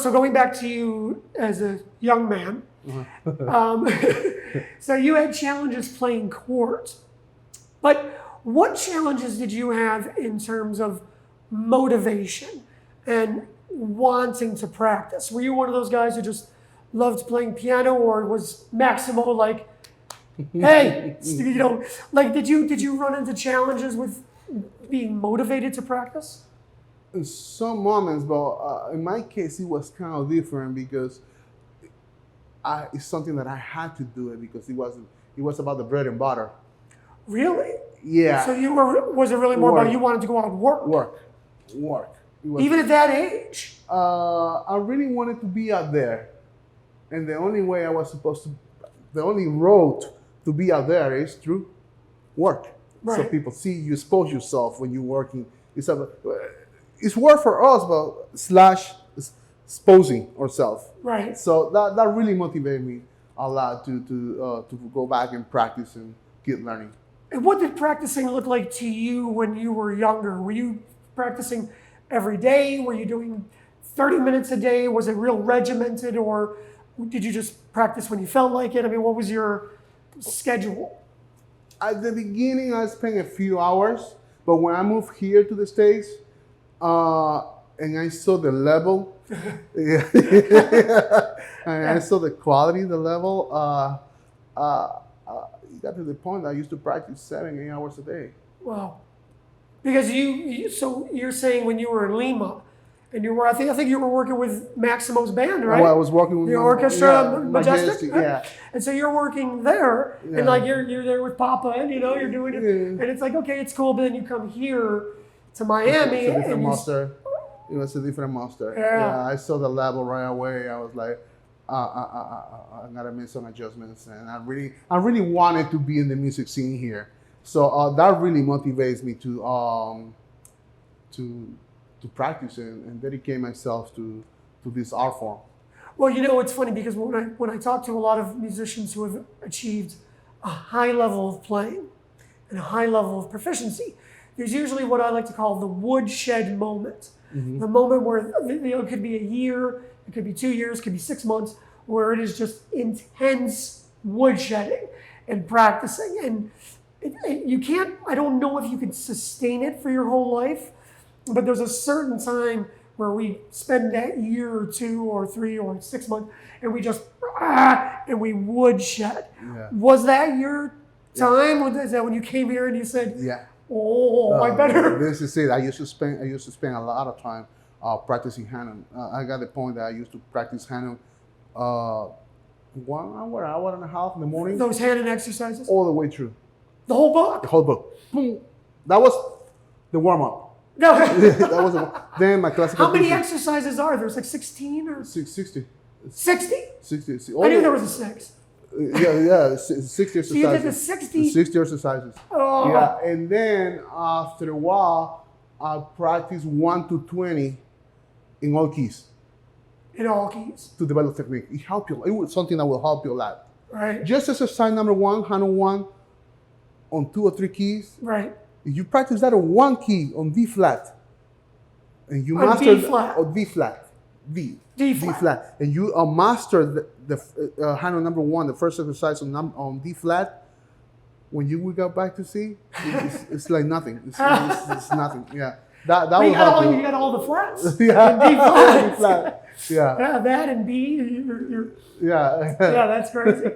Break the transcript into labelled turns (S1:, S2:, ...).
S1: So going back to you as a young man, so you had challenges playing chords, but what challenges did you have in terms of motivation and wanting to practice? Were you one of those guys who just loved playing piano, or was Maximo like, hey, like did you run into challenges with being motivated to practice?
S2: In some moments, but in my case, it was kind of different because it's something that I had to do it because it was about the bread and butter.
S1: Really?
S2: Yeah.
S1: So was it really more about you wanted to go out and work?
S2: Work.
S1: Even at that age?
S2: I really wanted to be out there. And the only way the only road to be out there is through work. Right. So people see you expose yourself when you're working. It's work for us, but / exposing ourselves.
S1: Right.
S2: So that really motivated me a lot to go back and practice and keep learning.
S1: And what did practicing look like to you when you were younger? Were you practicing every day? Were you doing 30 minutes a day? Was it real regimented, or did you just practice when you felt like it? I mean, what was your schedule?
S2: At the beginning, I spent a few hours, but when I moved here to the States, and I saw the level, and I saw the quality, the level, it got to the point that I used to practice 7-8 hours a day.
S1: Wow. Because so you're saying when you were in Lima, and you were, I think you were working with Maximo's band, right?
S2: Oh, I was working with
S1: the orchestra,
S2: Majestic,
S1: right?
S2: yeah.
S1: And so you're working there, and like you're there with Papa, and you're doing it, and it's like, okay, it's cool, but then you come here to Miami.
S2: It's a different monster. It was a different monster. Yeah, I saw the level right away. I was like, I gotta make some adjustments, and I really wanted to be in the music scene here. So that really motivates me to practice and dedicate myself to this art form.
S1: Well, it's funny because when I talk to a lot of musicians who have achieved a high level of playing and a high level of proficiency, there's usually what I like to call the woodshed moment. Mm-hmm. The moment where it could be a year, it could be 2 years, it could be 6 months, where it is just intense woodshedding and practicing. And you can't, I don't know if you can sustain it for your whole life, but there's a certain time where we spend that year or 2 or 3 or 6 months and we just, and we woodshed. Yeah. Was that your time? Is that when you came here and you said, I better?
S2: This is it. I used to spend a lot of time practicing Hanon. I got the point that I used to practice Hanon 1 hour and a half in the morning.
S1: Those Hanon exercises?
S2: All the way through.
S1: The whole book?
S2: The whole book. That was the warm-up.
S1: No.
S2: That was then my classical.
S1: How many exercises are there? It's like 16 or
S2: 60.
S1: 60?
S2: 60.
S1: I knew there was a 6.
S2: 60 exercises.
S1: So you did the 60?
S2: 60 exercises.
S1: Oh.
S2: Yeah, and then after a while, I practiced 1 to 20 in all keys.
S1: In all keys?
S2: To develop technique. It helped you. It was something that will help you a lot.
S1: Right.
S2: Just exercise number 1, Hanon 1, on 2 or 3 keys.
S1: Right.
S2: If you practice that on 1 key, on D flat, and you master
S1: D flat.
S2: Or D flat, D
S1: flat.
S2: flat, and you master the Hanon number 1, the first exercise on D flat, when you will go back to C, it's like nothing. It's nothing. Yeah, that will help you.
S1: You got all the flats.
S2: Yeah,
S1: D flat.
S2: D flat. Yeah.
S1: Yeah, that and B.
S2: Yeah.
S1: Yeah, that's crazy.